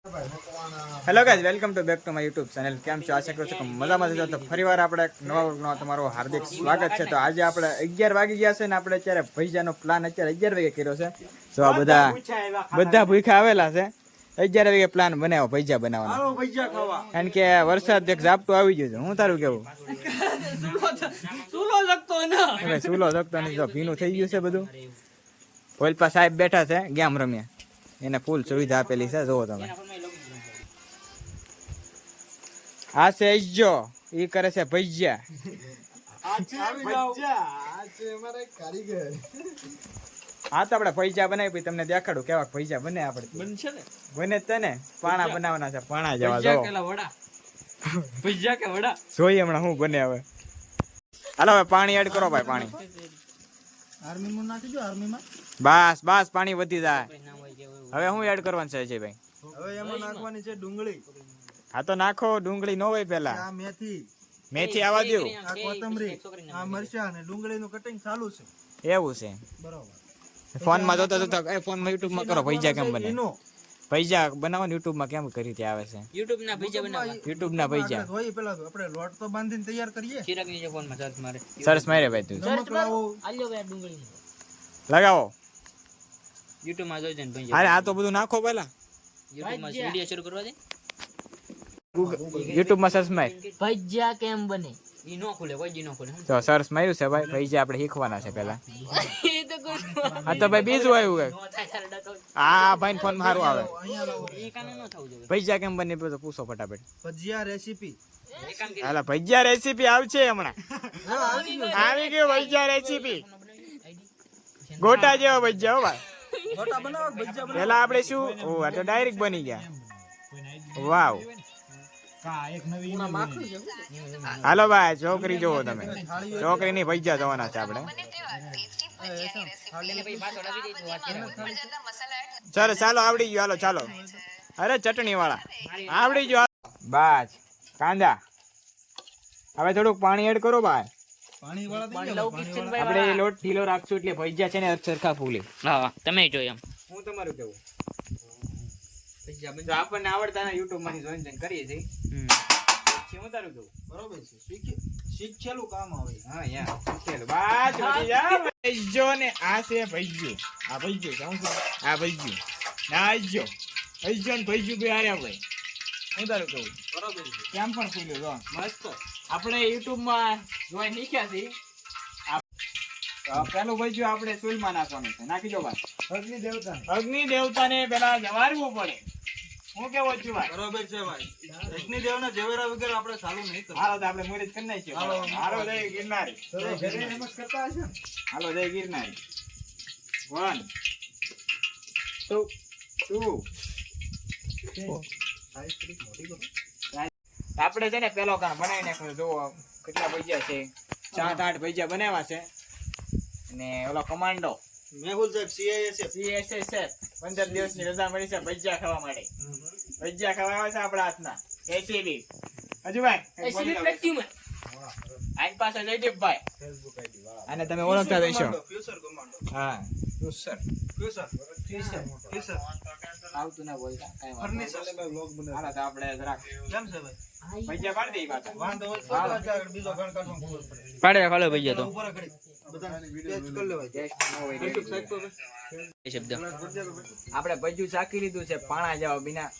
Hello guys, welcome to back to my YouTube channel. કેમ છો? આશા કરું છું કે મજામાં જશો. તો ફરીવાર આપણે એક નવા વ્લોગમાં તમારું હાર્દિક સ્વાગત છે. તો આજે આપણે 11 વાગી ગયા છે ને આપણે અત્યારે ભૈજાનો પ્લાન અત્યારે 11 વાગે કર્યો છે. તો આ બધા ભૂખ્યા આવેલા છે. 11 વાગે પ્લાન બનાવ્યો ભૈજા બનાવવાનો, કારણ કે વરસાદ એક ઝાપટું આવી ગયું છે. હું તારું કેવું? ચૂલો જગતો નથી, તો ભીનું થઈ ગયું છે બધું. ઓલપા સાહેબ બેઠા છે ગેમ રમ્યા, એને ફૂલ સુવિધા આપેલી છે. જોવો તમે, આ છે જો ઈ કરે છે ભૈયા. હા તો આપણે ભૈજા બનાવી તમને દેખાડું કેવા ભૈજા બને. આપણે બને તને પાણા બનાવવાના છે, પાણા જેવા. જો જોઈએ હમણાં શું બને. હવે હાલો હવે પાણી એડ કરો ભાઈ. પાણી બસ બસ, પાણી વધી જાય. હવે શું એડ કરવાનું છે અજયભાઈ? હવે એમાં નાખવાની છે ડુંગળી. હા તો નાખો. ડુંગળી ન હોય પેલા? આ મેથી આવવા દો. આ કોથમરી, આ મરચાં અને ડુંગળીનું કટિંગ ચાલુ છે. એવું છે? બરોબર. ફોન માં જોતા જોતા ફોન માં યુટ્યુબ માં કરો ભૈજા કેમ બને. ભૈજા બનાવવાનું યુટ્યુબ માં કેમ કરી રીતે આવે છે? યુટ્યુબ ના ભૈજા બનાવવા. યુટ્યુબ ના ભૈજા ધોઈ પેલા તો આપણે લોટ તો બાંધીને તૈયાર કરીએ. ચિરાગ ની ફોન માં સર્ચ મારે. સર્ચ મારે ભાઈ તું. નમક લાવો. આલ્યો ભાઈ ડુંગળી લગાવો. YouTube માં જોઈ જઈને ભૈયા. અરે આ તો બધું નાખો પેલા. YouTube માં વિડિયો શરૂ કરવા દે. યુટ્યુબ માં સર્ચ માર. ભજીયા કેમ બને ઈ નો ખુલે, કોઈ નો ખુલે. તો સર્ચ માર્યું છે ભાઈ. ભૈજા આપણે શીખવાના છે પેલા. એ તો કોઈ આ તો ભાઈ બીજું આવ્યું છે. નો થાય તારે ડતો. આ ભાઈ ફોન માં સારું આવે. અહીંયા લાવો. એ કાને નો થવું જોઈએ. ભૈજા કેમ બને તો પૂછો ફટાફટ. ભજીયા રેસીપી. એ કામ કરી. હાલા ભૈજા રેસીપી આવશે હમણાં. આવી ગયો ભૈજા રેસીપી. ગોટા જેવો ભૈજા હો ભાઈ. ગોટા બનાવો, ભજીયા બનાવો. પેલા આપણે શું, ઓ આ તો ડાયરેક્ટ બની ગયા. વાવ. હાલો ભાઈ, છોકરી જોવો તમે. છોકરી ની ભૈજા જોવાના છે આપણે. ચાલો ચાલો, આવડી ગયો. હાલો ચાલો. અરે ચટણી વાળા આવડી ગયો. બસ કાંદા. હવે થોડુંક પાણી એડ કરો ભાઈ. પાણી વાળા પાણી દઈએ. લઉં કિચન આપણે લોટ ઢીલો રાખશું એટલે ભૈજા છે ને સરખા ફૂલે. હા તમે જોઈ એમ. હું તમારું કેવું? જો આપણને આવડતા ને યુટ્યુબ માંથી જોઈન કરીએ છીએ. હું તારું કેવું? બરોબર છે. શીખેલું કામ આવે. હા યાર શીખેલું. બસ વળી જા. ભૈજો ને આ છે ભૈજો. આ ભૈજો શું છે? આ ભૈજો ના જો ભૈજો ને ભૈજો બે હારે આપણે. હું તારું કેવું? બરોબર છે. કેમ પણ ફૂલ્યો જો મસ્ત. આપણે યુટ્યુબ માં જોઈન શીખ્યા છીએ. પેલું ભૈજો આપણે સુલમાં નાખવાનું છે. નાખી દો ભાઈ. અગ્નિ દેવતા. અગ્નિ દેવતાને પેલા જવારવું પડે. હું કેવો છું ભાઈ? બરોબર છે ભાઈ. અગ્નિ દેવના જવેરા વગર આપણે ચાલુ નહીં કરવું. હાલો તો આપણે મુહૂર્ત કરી નાખીએ. હાલો જય ગિરનારી. ઘરે નમસ્કાર કરતા હશે ને? હાલો જય ગિરનારી. 1 2 આપણે છે ને પેલો કામ બનાવી નાખ્યો. જોવો કેટલા ભજીયા છે. 7-8 ભજીયા બનાવ્યા છે. અને ઓલો કમાન્ડો મેહુલ સાહેબ CISF. CSSF 15 દિવસની રજા મળી છે ભજીયા ખાવા માટે. ભજીયા ખાવા આવે છે આપણા હાથના. ACB હજુ ભાઈ આઈ પાસે જયદીપભાઈ. Facebook ID વાહ. અને તમે ઓળખતા રહેશો. Future commando. હા સર ફ્યુચર. આવતું ના બોલતા કઈ વાંધો નહીં. ફર્નિચર ભાઈ વ્લોગ બનાવે. હાલો તો આપણે જરાક કેમ છે ભાઈ? ભજીયા પાડી દઈએ પાછા. વાંધો હોય તો આગળ બીજો ગણ કાઢો ખબર પડે. પાડે ખાલો ભજીયા તો ઉપર ઘડી બધાને ટેસ્ટ કરી લેવાય. ટેસ્ટ ન હોય YouTube રેડી. સાઈડ પર એ શબ્દ આપણે ભજીયું ચાખી લીધું છે. પાણા જેવા બિના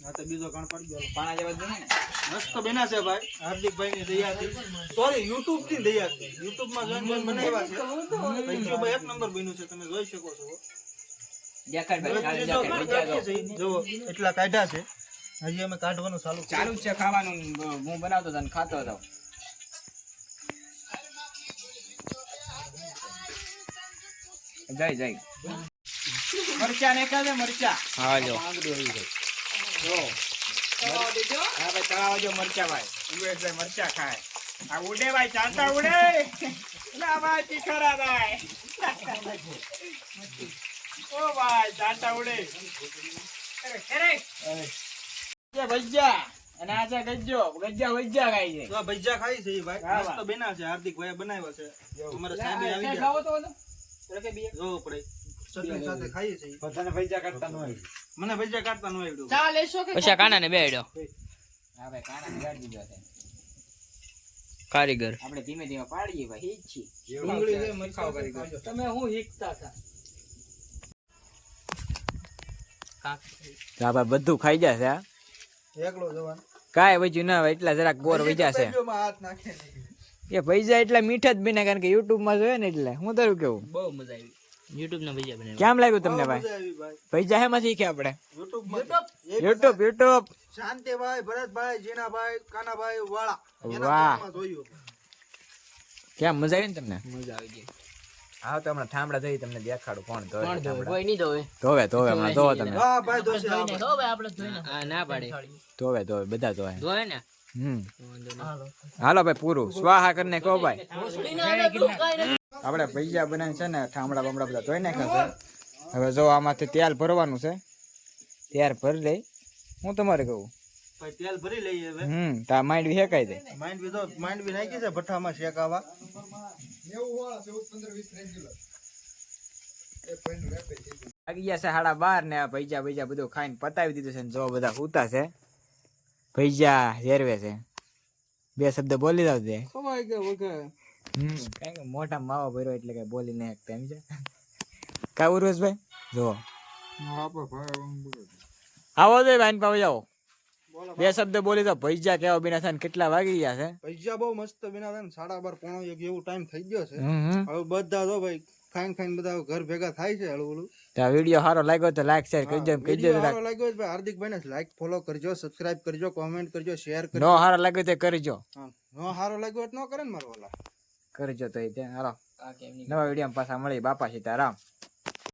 હા તો બીજો ગણ પડી ગયો. પાણા જેવા જ બને ને. મસ્ત બન્યા છે ભાઈ. હાર્દિકભાઈ ની દયાથી. સોરી YouTube થી દયાથી. YouTube માં જોઈન બનાવ્યા છે. ભાઈ એક નંબર બન્યું છે, તમે જોઈ શકો છો. દેખાડ ભાઈ, ચાલી બીજો દેખાડ. ગણ ભજીયા કાઢીએ જો. છીએ. જુઓ એટલા કાઢ્યા છે. હજી અમે કાઢવાનું ચાલુ ચાલુ જ છે ખાવાનું. હું બનાવતો હતો ને ખાતો હતો. જય જય. મરચા ને કાજે મરચા. હા જો જો હા ભાઈ, તળાવ જો મરચા ભાઈ. ભાઈ મરચા ખાય. આ ઉડે ભાઈ, ચાલતા ઉડે. ના ભાઈ તીખરા ભાઈ. ઓ ભાઈ ચાલતા ઉડે. અરે ભજીયા અને આ છે ગજ્જો. ગજ્જા ભજીયા ખાય છે. તો આ ભજીયા ખાઈ છે ઈ ભાઈ. હા, મસ્ત બન્યા છે. હાર્દિકભાઈ બનાવ્યા છે. અમારા સાહેબે આવી ગયા. ખાવો તો જોવો પડે. ચટણી સાથે ખાઈએ છીએ. મને ભજીયા કાઢતા ન આવડ્યું. પછી આ કાનાને બેડ્યો કારીગર આપણે ધીમે ધીમે પાડીએ ભાઈ ઈ જ છીએ ડુંગળી છે, મરચાં છે, ખાજો. તો આપણે બધું ખાઈ જશે હા એકલો જવાન. કાંઈ વજ્યું ના હોય એટલા જરાક બોર વજ્યા છે ભજીયામાં હાથ નાખે નહીં. એ પૈસા એટલા મીઠા જ બને કારણ કે યુટ્યુબ માં જોયે ને એટલે હું તારું કેવું બહુ મજા આવી યુટ્યુબ ના ભજીયા બનાવ્યા કેમ લાગ્યું તમને બહુ ભાઈ મજા આવી ભાઈ. પૈસા હેમાં શીખ્યા આપણે યુટ્યુબમાં. યુટ્યુબ શાંતિભાઈ, ભરતભાઈ, જીનાભાઈ, કાનાભાઈ વાળા એના વાહ. videoમાં જોયું. કેમ મજા આવી ને તમને મજા આવી ગઈ હા તો હમણાં ઠામડા ધોઈ તમને દેખાડું કોણ ધોવે કોણ ધોવે? ઠામડા. કોઈ નહીં ધોવે ધોવે હમણાં ધોવો તમે વાહ ભાઈ દોસ્ત આપણે. આ ના પાડે ધોવે બધા ધોવે ધોવે ને હાલો ભાઈ પૂરું સ્વાહા કરીને કહો ભાઈ આપણે પૈસા બનાવીને છે ને ઠામડા બમડા બધા ધોઈ નાખ્યા છે હવે જો આમાંથી તેલ ભરવાનું છે ત્યાર ભરી લઈ હું તમારે કહું ભાઈ તેલ ભરી લઈએ હવે. તા માંડવી હેકાઈ દે માંડવી નાખી છે ભઠ્ઠામાં શેકાવા. લાગી ગયા છે 12:30 ને આ ભૈજા બધું ખાઈને પતાવી દીધું છે ને જો બધા હુતા છે ભૈજા હેરવે છે બે શબ્દ બોલી દાવ દે ખવાય કે વગર. કઈ કે મોટા માવો ભર્યો એટલે કઈ બોલી નહીં શકતા એમ છે કા ઉર્વેશભાઈ જો આવો દે ભાઈ પાવ જાઓ બોલો. બે શબ્દ બોલી દો ભૈજા કેવા બિના થાય ને કેટલા વાગી ગયા છે ભજીયા બહુ મસ્ત બનાવે ને 12:30 પોણો એક એવું ટાઈમ થઈ ગયો છે. હમ હવે બધા જો ભાઈ ખાઈને બધા ઘર ભેગા થાય છે હળવું. તો વિડીયો સારો લાગ્યો તો લાઈક શેર કરજો કહી વિડીયો દેજો સારો લાગ્યો હોય તો ભાઈ હાર્દિકભાઈને લાઈક ફોલો કરજો, સબસ્ક્રાઇબ કરજો, કોમેન્ટ કરજો, શેર કરજો. નો સારો લાગ્યો તો કરજો હા, નો સારો લાગ્યો હોય તો ન કરે ને મારો વાલા. કરજો તો હાલો નવા વિડીયો પાછા મળી બાપા સીતારામ